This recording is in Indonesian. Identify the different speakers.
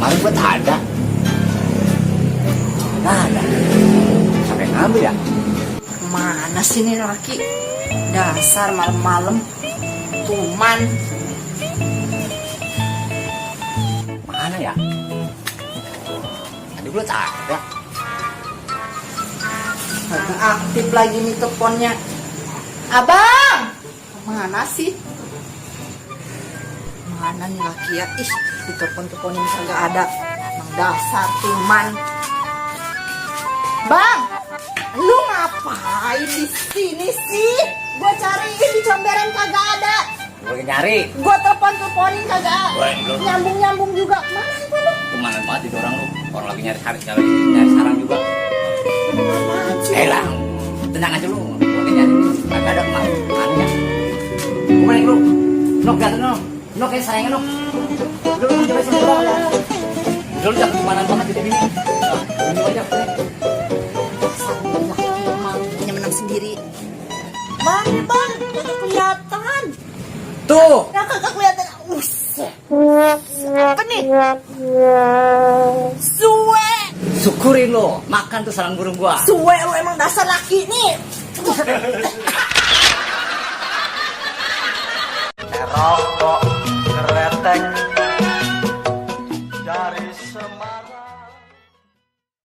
Speaker 1: Kemarin gua tak ada. Nah, ada. Sampai ngambil ya?
Speaker 2: Mana sih nih laki? Dasar malam-malam tuman.
Speaker 1: Mana ya? Tadi gua tak ada.
Speaker 2: Kagak aktif lagi nih teleponnya. Abang, mana sih? Mana nih laki ya? Ih, di telepon-teleponin kagak ada. Emang dasar tuman. Bang, lu ngapain di sini sih? Gua cariin di comberan kagak ada.
Speaker 1: Gua lagi nyari.
Speaker 2: Gua telepon-teleponin kagak
Speaker 1: Woy, belum.
Speaker 2: nyambung-nyambung juga. Mana itu lu?
Speaker 1: Kemana banget itu orang lu? Orang lagi nyari sarang juga. Lang, tenang aja lu. Gua lagi nyari. Kagak ada kemarin. Mana ya? Kemana lu? Nok gak no? Nok kayak sayangan nok. Lu coba sini dulu. Lu jangan kemana banget jadi ini. Ini aja.
Speaker 2: Punya menang sendiri. Mana bang? Kagak kelihatan.
Speaker 1: Tuh.
Speaker 2: Kagak kelihatan. Uset. Apa nih? Suwe.
Speaker 1: Syukurin lo, makan tuh sarang burung gua.
Speaker 2: Suwe lu emang dasar laki nih.
Speaker 1: Rokok